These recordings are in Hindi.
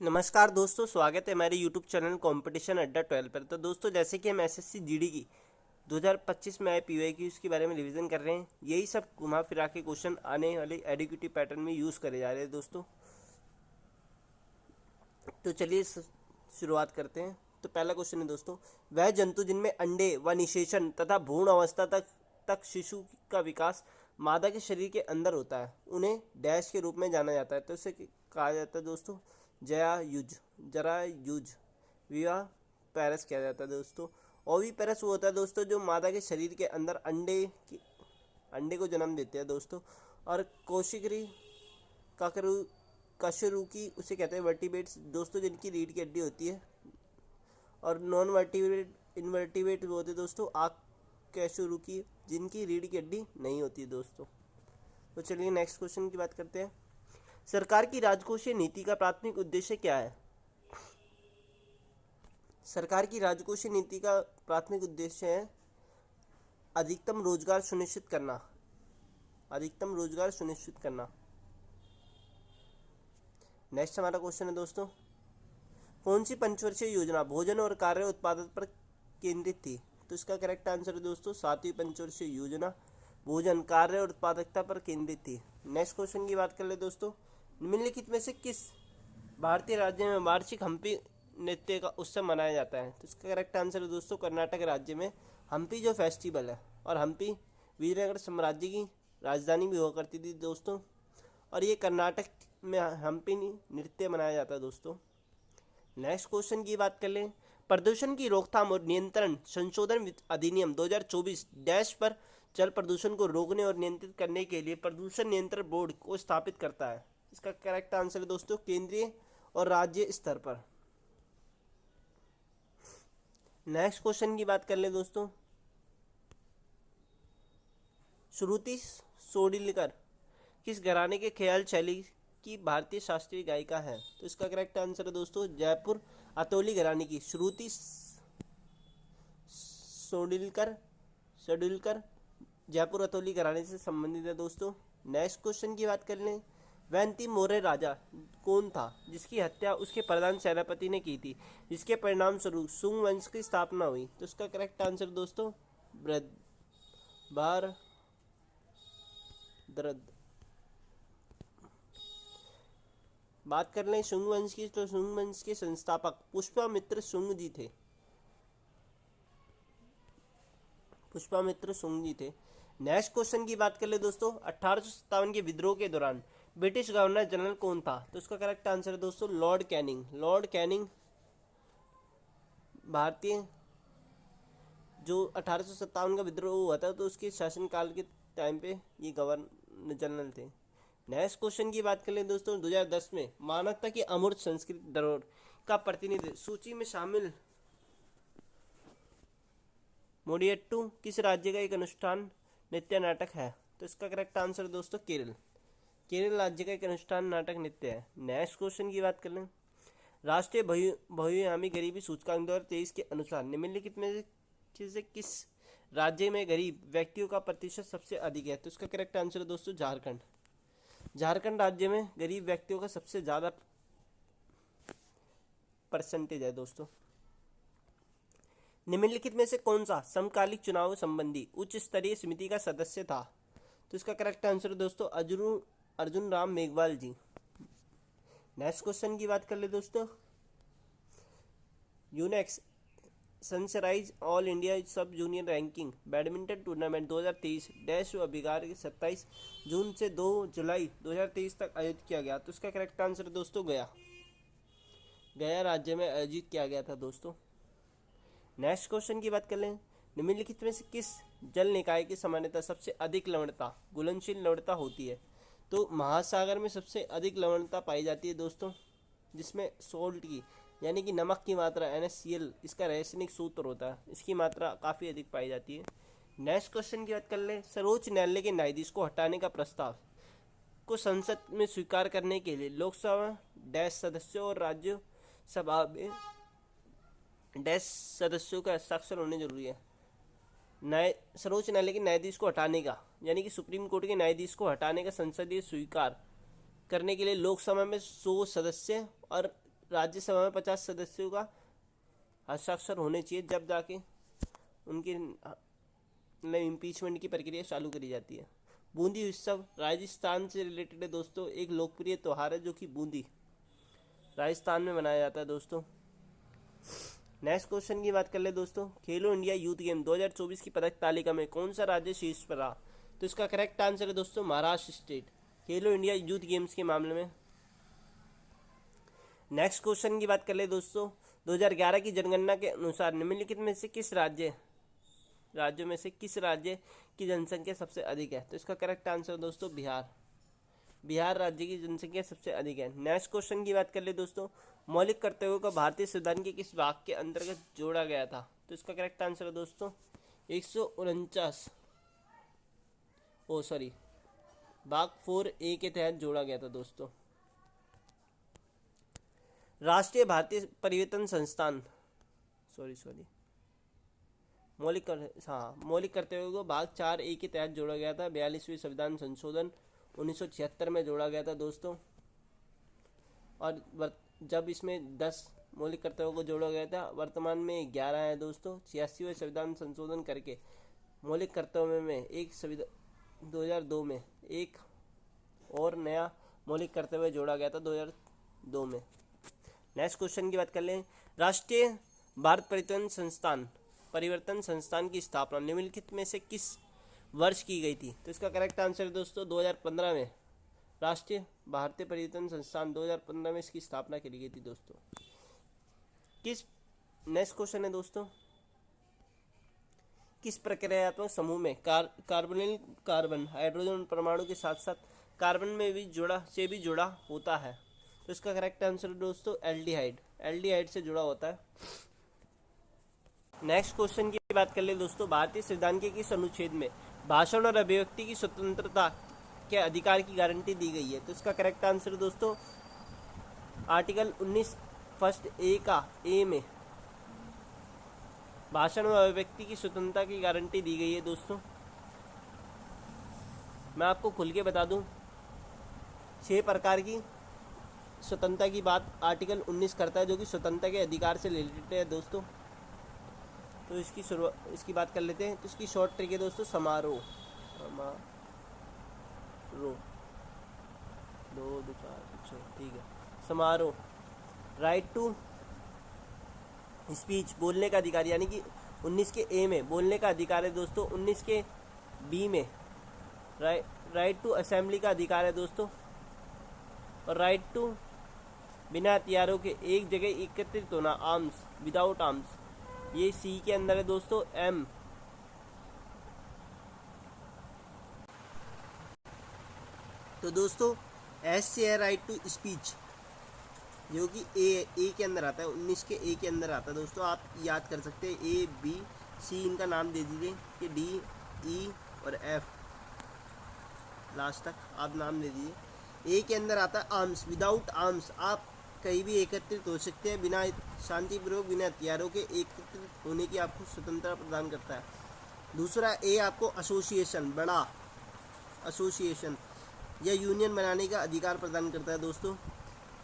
नमस्कार दोस्तों, स्वागत है हमारे यूट्यूब चैनल कंपटीशन अड्डा 12 पर। तो दोस्तों, जैसे कि हम एसएससी जीडी की 2025 में आए पीवाईक्यूज के बारे में रिवीजन कर रहे हैं। यही सब घुमा फिरा के क्वेश्चन आने वाले एडिक्यूटिव पैटर्न में यूज़ करे जा रहे हैं दोस्तों। तो चलिए शुरुआत करते हैं। तो पहला क्वेश्चन है दोस्तों, वह जंतु जिनमें अंडे व निषेचन तथा भ्रूण अवस्था तक शिशु का विकास मादा के शरीर के अंदर होता है, उन्हें डैश के रूप में जाना जाता है। तो इसे कहा जाता है दोस्तों जरायुज विवाह पैरस किया जाता है दोस्तों। ओवी पैरस वो होता है दोस्तों जो मादा के शरीर के अंदर अंडे को जन्म देते हैं दोस्तों। और कोशिकरी कशरुकी उसे कहते हैं वर्टिब्रेट्स दोस्तों, जिनकी रीढ़ की हड्डी होती है। और नॉन वर्टिब्रेट इनवर्टिब्रेट वो होते हैं दोस्तों कैशुरुकी, जिनकी रीढ़ की हड्डी नहीं होती दोस्तों। तो चलिए नेक्स्ट क्वेश्चन की बात करते हैं। सरकार की राजकोषीय नीति का प्राथमिक उद्देश्य क्या है? सरकार की राजकोषीय नीति का प्राथमिक उद्देश्य है अधिकतम रोजगार सुनिश्चित करना। अधिकतम रोजगार सुनिश्चित करना। नेक्स्ट हमारा क्वेश्चन है दोस्तों, कौन सी पंचवर्षीय योजना भोजन और कार्य उत्पादन पर केंद्रित थी? तो इसका करेक्ट आंसर है दोस्तों 7वीं पंचवर्षीय योजना भोजन कार्य और उत्पादकता पर केंद्रित थी। नेक्स्ट क्वेश्चन की बात कर ले दोस्तों, निम्नलिखित में से किस भारतीय राज्य में वार्षिक हम्पी नृत्य का उत्सव मनाया जाता है? तो इसका करेक्ट आंसर है दोस्तों कर्नाटक राज्य में हम्पी जो फेस्टिवल है। और हम्पी विजयनगर साम्राज्य की राजधानी भी हुआ करती थी दोस्तों। और ये कर्नाटक में हम्पी नृत्य मनाया जाता है दोस्तों। नेक्स्ट क्वेश्चन की बात कर लें, प्रदूषण की रोकथाम और नियंत्रण संशोधन अधिनियम 2024 डैश पर जल प्रदूषण को रोकने और नियंत्रित करने के लिए प्रदूषण नियंत्रण बोर्ड को स्थापित करता है। इसका करेक्ट आंसर है दोस्तों केंद्रीय और राज्य स्तर पर। नेक्स्ट क्वेश्चन की बात कर ले दोस्तों, श्रुति सोडिलकर किस घराने के ख्याल शैली की भारतीय शास्त्रीय गायिका है? तो इसका करेक्ट आंसर है दोस्तों जयपुर अतोली घराने की श्रुति सोडिलकर जयपुर अतोली घराने से संबंधित है दोस्तों। नेक्स्ट क्वेश्चन की बात कर लें, वैंती मौर्य राजा कौन था जिसकी हत्या उसके प्रधान सेनापति ने की थी, जिसके परिणाम स्वरूप सुंग वंश की स्थापना हुई? तो इसका करेक्ट आंसर दोस्तों बार द्रद। बात कर लें शुंग वंश की, तो शुंग वंश के संस्थापक पुष्पामित्र शुंग जी थे। पुष्पामित्र शुंग जी थे। नेक्स्ट क्वेश्चन की बात कर ले दोस्तों, 1857 के विद्रोह के दौरान ब्रिटिश गवर्नर जनरल कौन था? तो इसका करेक्ट आंसर है दोस्तों लॉर्ड कैनिंग। लॉर्ड कैनिंग भारतीय जो 1857 का विद्रोह हुआ था तो उसके शासनकाल के टाइम पे ये गवर्नर जनरल थे। नेक्स्ट क्वेश्चन की बात कर लें दोस्तों, 2010 में मानवता की अमूर्त संस्कृति धरोहर का प्रतिनिधि सूची में शामिल मोडियट्टू किस राज्य का एक अनुष्ठान नृत्य नाटक है? तो इसका करेक्ट आंसर दोस्तों केरल राज्य का एक अनुष्ठान नाटक नृत्य है। नेक्स्ट क्वेश्चन की बात कर लें, राष्ट्रीय बहुआयामी गरीबी सूचकांक 2023 के अनुसार निम्नलिखित में से किस राज्य में गरीब व्यक्तियों का प्रतिशत सबसे अधिक है? तो इसका करेक्ट आंसर है दोस्तों झारखंड। झारखंड राज्य में गरीब व्यक्तियों का सबसे ज़्यादा परसेंटेज है दोस्तों। निम्नलिखित में से कौन सा समकालिक चुनाव संबंधी उच्च स्तरीय समिति का सदस्य था? तो इसका करेक्ट आंसर दोस्तों अर्जुन राम मेघवाल जी। नेक्स्ट क्वेश्चन की बात कर ले दोस्तों, यूनेक्स सनराइज ऑल इंडिया सब junior ranking badminton tournament 2023 dash Bihar के 27 जून से 2 जुलाई 2023 तक आयोजित किया गया। तो इसका करेक्ट आंसर दोस्तों गया राज्य में आयोजित किया गया था दोस्तों। नेक्स्ट क्वेश्चन की बात कर लें, निम्नलिखित में से किस जल निकाय की सामान्यतः सबसे अधिक लवणता घुलनशील लवणता होती है? तो महासागर में सबसे अधिक लवणता पाई जाती है दोस्तों, जिसमें सोल्ट की यानी कि नमक की मात्रा NaCl इसका रासायनिक सूत्र होता है, इसकी मात्रा काफ़ी अधिक पाई जाती है। नेक्स्ट क्वेश्चन की बात कर लें, सर्वोच्च न्यायालय के न्यायाधीश को हटाने का प्रस्ताव को संसद में स्वीकार करने के लिए लोकसभा डैश सदस्यों और राज्यसभा में डैश सदस्यों का हस्ताक्षर होने जरूरी है। सर्वोच्च न्यायालय के न्यायाधीश को हटाने का यानी कि सुप्रीम कोर्ट के न्यायाधीश को हटाने का संसदीय स्वीकार करने के लिए लोकसभा में 100 सदस्य और राज्यसभा में 50 सदस्यों का हस्ताक्षर होने चाहिए, जब जाके उनकी इम्पीचमेंट की प्रक्रिया चालू करी जाती है। बूंदी उत्सव राजस्थान से रिलेटेड है दोस्तों, एक लोकप्रिय त्यौहार है जो कि बूंदी राजस्थान में मनाया जाता है दोस्तों। नेक्स्ट क्वेश्चन की बात कर ले दोस्तों, खेलो इंडिया यूथ गेम 2024 की पदक तालिका में कौन सा राज्य शीर्ष पर रहा? तो इसका करेक्ट आंसर है दोस्तों महाराष्ट्र स्टेट, खेलो इंडिया यूथ गेम्स के मामले में। नेक्स्ट क्वेश्चन की बात कर ले दोस्तों, 2011 की जनगणना के अनुसार निम्नलिखित में से किस राज्यों में से किस राज्य की जनसंख्या सबसे अधिक है? तो इसका करेक्ट आंसर दोस्तों बिहार राज्य की जनसंख्या सबसे अधिक है। नेक्स्ट क्वेश्चन की बात कर ले दोस्तों, मौलिक कर्तव्यों को भारतीय संविधान के किस भाग के अंतर्गत जोड़ा गया था? तो इसका करेक्ट आंसर है दोस्तों 149 भाग 4A के तहत जोड़ा गया था दोस्तों। राष्ट्रीय भारतीय परिवर्तन संस्थान मौलिक कर्तव्यों को भाग 4A के तहत जोड़ा गया था। 42वें संविधान संशोधन 1976 में जोड़ा गया था दोस्तों। और जब इसमें 10 मौलिक कर्तव्यों को जोड़ा गया था, वर्तमान में 11 है दोस्तों। 86वें संविधान संशोधन करके मौलिक कर्तव्यों में 2002 में एक और नया मौलिक कर्तव्य जोड़ा गया था 2002 में। नेक्स्ट क्वेश्चन की बात कर लें, राष्ट्रीय भारत परिवर्तन संस्थान की स्थापना निम्नलिखित में से किस वर्ष की गई थी? तो इसका करेक्ट आंसर है दोस्तों 2015 में। राष्ट्रीय भारतीय परिवर्तन संस्थान 2015 में इसकी स्थापना की गई थी दोस्तों। नेक्स्ट क्वेश्चन है दोस्तों, किस प्रक्रियात्मक समूह में कार्बोनिल कार्बन हाइड्रोजन परमाणु के साथ साथ कार्बन में भी जुड़ा होता है? तो इसका करेक्ट आंसर दोस्तों एल्डिहाइड से जुड़ा होता है। नेक्स्ट क्वेश्चन की बात कर ले दोस्तों, भारतीय संविधान के किस अनुच्छेद में भाषण और अभिव्यक्ति की स्वतंत्रता के अधिकार की गारंटी दी गई है? तो इसका करेक्ट आंसर दोस्तों आर्टिकल 19 फर्स्ट ए का ए में भाषण और अभिव्यक्ति की स्वतंत्रता की गारंटी दी गई है दोस्तों। मैं आपको खुल के बता दूं, 6 प्रकार की स्वतंत्रता की बात आर्टिकल 19 करता है, जो कि स्वतंत्रता के अधिकार से रिलेटेड है दोस्तों। तो इसकी बात कर लेते हैं। तो इसकी शॉर्ट ट्रिक है दोस्तों समारोह 2 4 ठीक है। समारोह, राइट टू स्पीच बोलने का अधिकार, यानी कि 19 के ए में बोलने का अधिकार है दोस्तों। 19 के बी में राइट टू असेंबली का अधिकार है दोस्तों। और राइट टू बिना हथियारों के एक जगह एकत्रित होना, आर्म्स विदाउट आर्म्स, ये सी के अंदर है दोस्तों। एम तो दोस्तों एस से है राइट टू स्पीच, जो कि ए के अंदर आता है, 19 के ए के अंदर आता है दोस्तों। आप याद कर सकते हैं, ए बी सी इनका नाम दे दीजिए कि डी ई और एफ लास्ट तक आप नाम दे दीजिए। ए के अंदर आता है आर्म्स, विदाउट आर्म्स आप कहीं भी एकत्रित हो सकते हैं, बिना शांतिपूर्वक बिना हथियारों के एकत्रित होने की आपको स्वतंत्रता प्रदान करता है। दूसरा ए आपको एसोसिएशन, बड़ा एसोसिएशन या यूनियन बनाने का अधिकार प्रदान करता है दोस्तों।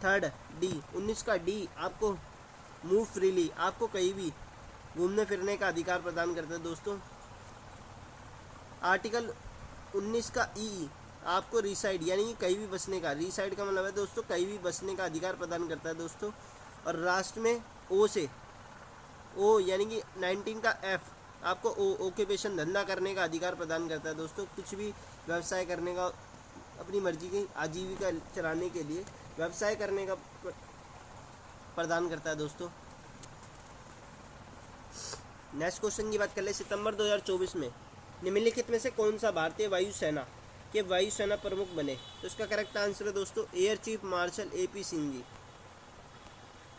थर्ड डी, 19 का डी आपको मूव फ्रीली, आपको कहीं भी घूमने फिरने का अधिकार प्रदान करता है दोस्तों। आर्टिकल 19 का ई आपको रिसाइड, यानी कि कहीं भी बसने का, रिसाइड का मतलब है दोस्तों कहीं भी बसने का अधिकार प्रदान करता है दोस्तों। और राष्ट्र में ओ से ओ, यानी कि 19 का एफ आपको ऑक्यूपेशन धंधा करने का अधिकार प्रदान करता है दोस्तों। कुछ भी व्यवसाय करने का, अपनी मर्जी की आजीविका चलाने के लिए व्यवसाय करने का प्रदान करता है दोस्तों। नेक्स्ट क्वेश्चन की बात कर ले, सितंबर 2024 में निम्नलिखित में से कौन सा भारतीय वायुसेना के वायुसेना प्रमुख बने? तो इसका करेक्ट आंसर है दोस्तों air chief marshal AP Singh ji.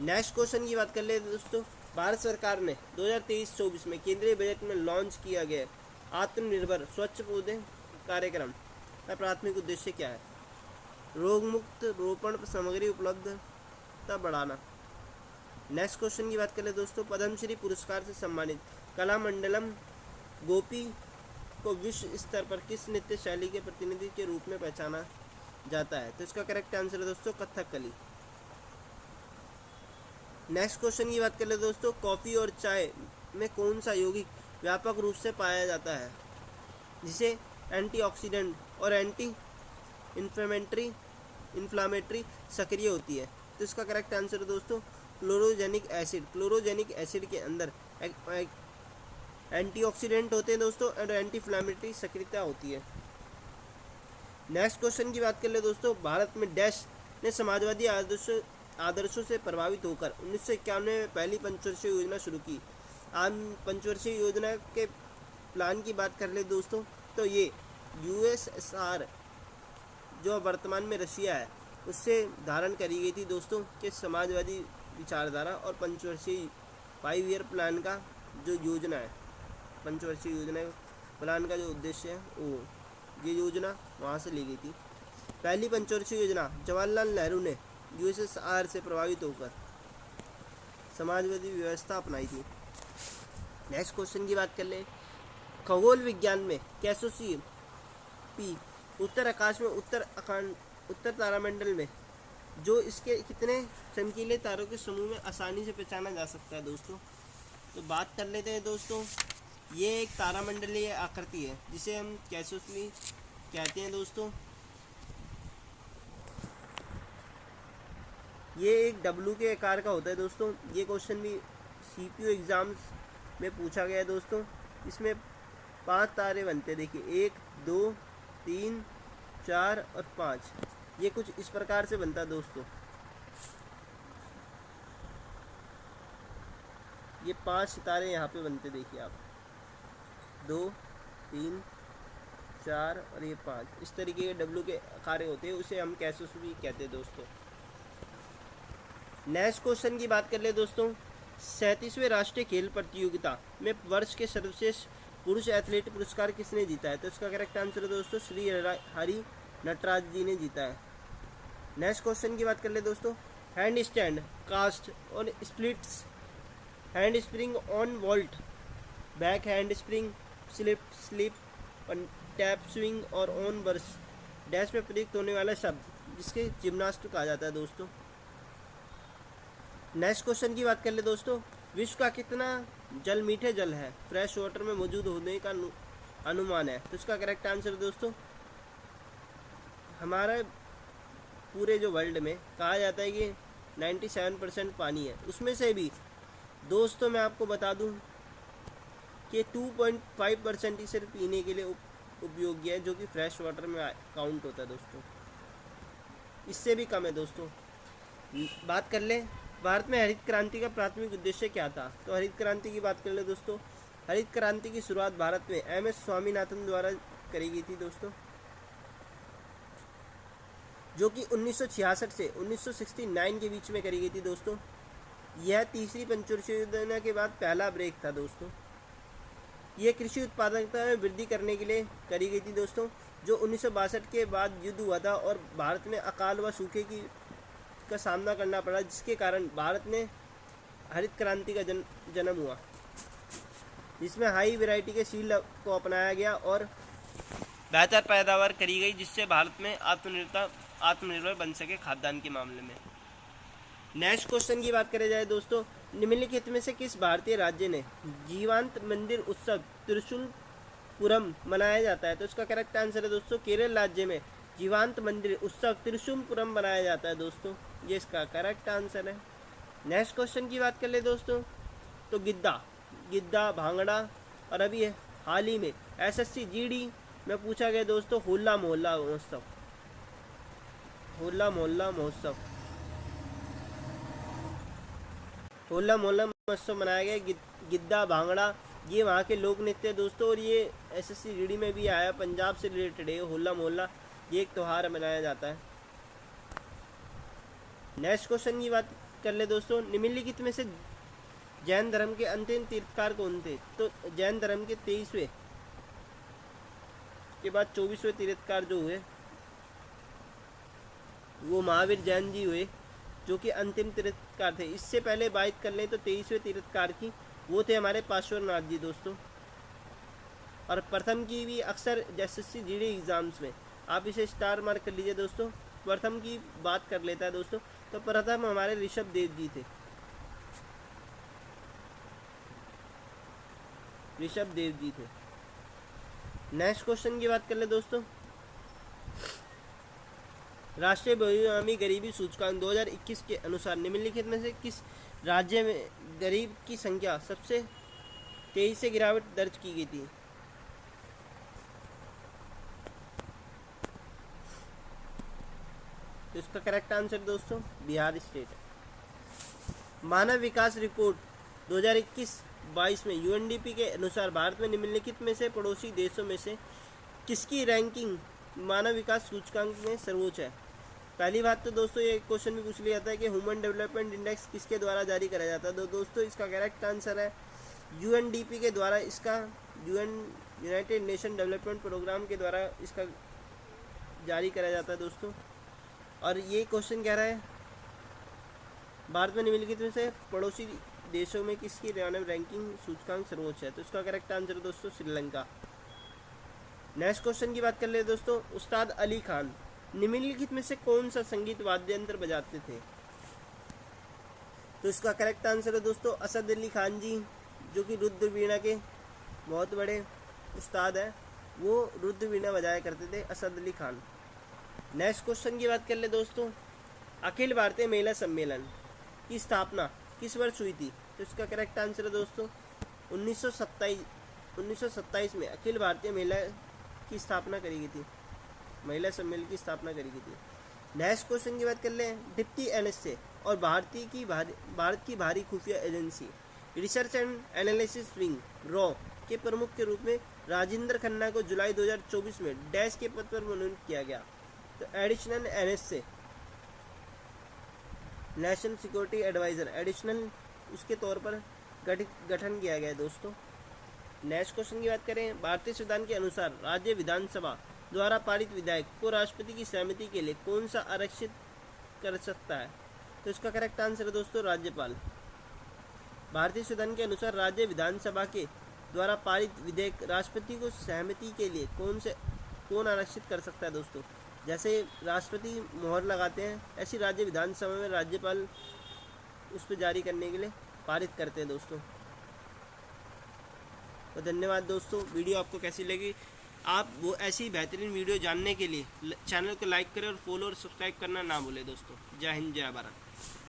Next question की बात कर ले दोस्तों, भारत सरकार ने 2023-24 में केंद्रीय बजट में लॉन्च किया गया आत्मनिर्भर स्वच्छ पौधे कार्यक्रम का प्राथमिक उद्देश्य क्या है? रोग मुक्त रोपण सामग्री उपलब्धता बढ़ाना। नेक्स्ट क्वेश्चन की बात करें दोस्तों, पद्मश्री पुरस्कार से सम्मानित कलामंडलम गोपी को विश्व स्तर पर किस नृत्य शैली के प्रतिनिधि के रूप में पहचाना जाता है? तो इसका करेक्ट आंसर है दोस्तों कथकली। नेक्स्ट क्वेश्चन की बात कर ले दोस्तों, कॉफ़ी और चाय में कौन सा यौगिक व्यापक रूप से पाया जाता है जिसे एंटीऑक्सीडेंट और एंटी इन्फ्लामेटरी सक्रिय होती है? तो इसका करेक्ट आंसर है दोस्तों क्लोरोजेनिक एसिड। क्लोरोजेनिक एसिड के अंदर एंटीऑक्सीडेंट होते हैं दोस्तों और एंटी इन्फ्लामेटरी सक्रियता होती है। नेक्स्ट क्वेश्चन की बात कर ले दोस्तों, भारत में डैश ने समाजवादी आदर्शों से प्रभावित होकर 1991 में पहली पंचवर्षीय योजना शुरू की। आम पंचवर्षीय योजना के प्लान की बात कर ले दोस्तों, तो ये यूएसएसआर जो वर्तमान में रशिया है उससे धारण करी गई थी दोस्तों कि समाजवादी विचारधारा और पंचवर्षीय 5 ईयर प्लान का जो योजना है, पंचवर्षीय योजना प्लान का जो उद्देश्य है वो ये योजना वहाँ से ली गई थी। पहली पंचवर्षीय योजना जवाहरलाल नेहरू ने यूएसएसआर से प्रभावित होकर समाजवादी व्यवस्था अपनाई थी। नेक्स्ट क्वेश्चन की बात कर ले, खगोल विज्ञान में कैसोसी पी उत्तर आकाश में उत्तर तारामंडल में जो इसके कितने चमकीले तारों के समूह में आसानी से पहचाना जा सकता है दोस्तों? तो बात कर लेते हैं दोस्तों, ये एक तारामंडलीय आकृति है जिसे हम कैसोसी कहते हैं दोस्तों। ये एक डब्लू के आकार का होता है दोस्तों। ये क्वेश्चन भी सीपीयू एग्जाम्स में पूछा गया है दोस्तों। इसमें 5 तारे बनते हैं, देखिए 1 2 3 4 और 5। ये कुछ इस प्रकार से बनता है दोस्तों। ये 5 सितारे यहाँ पे बनते, देखिए आप 2 3 4 और ये 5। इस तरीके के डब्लू के आकार होते हैं, उसे हम कैसोसी कहते हैं दोस्तों। नेक्स्ट क्वेश्चन की बात कर ले दोस्तों, 37वें राष्ट्रीय खेल प्रतियोगिता में वर्ष के सर्वश्रेष्ठ पुरुष एथलीट पुरस्कार किसने जीता है? तो इसका करेक्ट आंसर है दोस्तों श्री हरि नटराज जी ने जीता है। नेक्स्ट क्वेश्चन की बात कर ले दोस्तों, हैंड स्टैंड, कास्ट और splits, handspring on vault, back handspring, slip tap swing और ऑन बर्स डैश में प्रयुक्त होने वाला शब्द जिसके जिम्नास्ट कहा जाता है दोस्तों। नेक्स्ट क्वेश्चन की बात कर ले दोस्तों, विश्व का कितना जल मीठे जल है फ्रेश वाटर में मौजूद होने का अनुमान है? तो इसका करेक्ट आंसर दोस्तों, हमारे पूरे जो वर्ल्ड में कहा जाता है कि 97% पानी है, उसमें से भी दोस्तों मैं आपको बता दूं कि 2.5% ही सिर्फ पीने के लिए उपयोग्य है, जो कि फ्रेश वाटर में काउंट होता है दोस्तों। इससे भी कम है दोस्तों। बात कर ले, भारत में हरित क्रांति का प्राथमिक उद्देश्य क्या था? तो हरित क्रांति की बात कर ले दोस्तों, हरित क्रांति की शुरुआत भारत में एम.एस. स्वामीनाथन द्वारा करी गई थी दोस्तों, जो कि 1966 से 1969 के बीच में करी गई थी दोस्तों। यह तीसरी पंचवर्षीय योजना के बाद पहला ब्रेक था दोस्तों। यह कृषि उत्पादकता में वृद्धि करने के लिए करी गई थी दोस्तों, जो 1962 के बाद युद्ध हुआ था और भारत में अकाल व सूखे का सामना करना पड़ा, जिसके कारण भारत में हरित क्रांति का जन्म हुआ, जिसमें हाई वैरायटी के सीड को अपनाया गया और बेहतर पैदावार करी गई, जिससे भारत में आत्मनिर्भर बन सके खाद्यान्न के मामले में। नेक्स्ट क्वेश्चन की बात करें जाए दोस्तों, निम्नलिखित में से किस भारतीय राज्य ने जीवांत मंदिर उत्सव त्रिशूलपुरम मनाया जाता है? तो इसका करेक्ट आंसर है दोस्तों केरल राज्य में जीवांत मंदिर उत्सव त्रिशूलपुरम मनाया जाता है दोस्तों। ये इसका करेक्ट आंसर है। नेक्स्ट क्वेश्चन की बात कर ले दोस्तों, तो गिद्दा भांगड़ा और अभी हाल ही में एसएससी जीडी में पूछा गया दोस्तों होला मोहल्ला महोत्सव होला मोहल्ला महोत्सव मनाया गया। गिद्दा भांगड़ा ये वहाँ के लोक नृत्य दोस्तों, और ये एसएससी जीडी में भी आया, पंजाब से रिलेटेड है। होला मोहल्ला ये एक त्यौहार मनाया जाता है। नेक्स्ट क्वेश्चन की बात कर ले दोस्तों, निम्नलिखित में से जैन धर्म के अंतिम तीर्थकार कौन थे? तो जैन धर्म के 23वें के बाद 24वें तीर्थकार जो हुए वो महावीर जैन जी हुए, जो कि अंतिम तीर्थकार थे। इससे पहले बात कर लें तो 23वें तीर्थकार की वो थे हमारे पार्श्वनाथ जी दोस्तों। और प्रथम की भी अक्सर एसएससी जीडी एग्जाम्स में आप इसे स्टार मार्क कर लीजिए दोस्तों। प्रथम की बात कर लेता है दोस्तों, तो प्रथम हमारे ऋषभ देव जी थे। ऋषभ देव जी थे। नेक्स्ट क्वेश्चन की बात कर ले दोस्तों, राष्ट्रीय बहुआयामी गरीबी सूचकांक 2021 के अनुसार निम्नलिखित में से किस राज्य में गरीब की संख्या सबसे तेजी से गिरावट दर्ज की गई थी? तो इसका करेक्ट आंसर दोस्तों बिहार स्टेट। मानव विकास रिपोर्ट 2021-22 में यूएनडीपी के अनुसार भारत में निम्नलिखित में से पड़ोसी देशों में से किसकी रैंकिंग मानव विकास सूचकांक में सर्वोच्च है? पहली बात तो दोस्तों ये क्वेश्चन भी पूछ लिया जाता है कि ह्यूमन डेवलपमेंट इंडेक्स किसके द्वारा जारी करा जाता है। तो दोस्तों इसका करेक्ट आंसर है यूएनडीपी के द्वारा, इसका यूनाइटेड नेशन डेवलपमेंट प्रोग्राम के द्वारा इसका जारी करा जाता है दोस्तों। और ये क्वेश्चन कह रहा है भारत में निम्नलिखित में से पड़ोसी देशों में किसकी मानव रैंकिंग सूचकांक सर्वोच्च है? तो इसका करेक्ट आंसर है दोस्तों श्रीलंका। नेक्स्ट क्वेश्चन की बात कर ले दोस्तों, उस्ताद अली खान निम्नलिखित में से कौन सा संगीत वाद्य यंत्र बजाते थे? तो इसका करेक्ट आंसर है दोस्तों असद अली खान जी, जो कि रुद्र वीणा के बहुत बड़े उस्ताद हैं, वो रुद्र वीणा बजाया करते थे असद अली खान। नेक्स्ट क्वेश्चन की बात कर ले दोस्तों, अखिल भारतीय महिला सम्मेलन की स्थापना किस वर्ष हुई थी? तो इसका करेक्ट आंसर है दोस्तों 1927 में अखिल भारतीय महिला की स्थापना करी गई थी, महिला सम्मेलन की स्थापना करी गई थी। नेक्स्ट क्वेश्चन की बात कर लें, डिप्टी एनएसए और भारत की भारी खुफिया agency research and analysis wing raw के प्रमुख के रूप में राजेंद्र खन्ना को जुलाई 2024 में डैश के पद पर मनोनीत किया गया? तो additional NSA national security adviser additional उसके तौर पर गठन किया गया है दोस्तों। नेक्स्ट क्वेश्चन की बात करें, भारतीय संविधान के अनुसार राज्य विधानसभा द्वारा पारित विधेयक को राष्ट्रपति की सहमति के लिए कौन सा आरक्षित कर सकता है? तो इसका करेक्ट आंसर है दोस्तों राज्यपाल। भारतीय संविधान के अनुसार राज्य विधानसभा के द्वारा पारित विधेयक राष्ट्रपति को सहमति के लिए कौन आरक्षित कर सकता है दोस्तों? जैसे राष्ट्रपति मोहर लगाते हैं, ऐसी राज्य विधानसभा में राज्यपाल उस पर जारी करने के लिए पारित करते हैं दोस्तों। तो धन्यवाद दोस्तों, वीडियो आपको कैसी लगी? आप वो ऐसी बेहतरीन वीडियो जानने के लिए चैनल को लाइक करें और फॉलो और सब्सक्राइब करना ना भूलें दोस्तों। जय हिंद, जय भारत।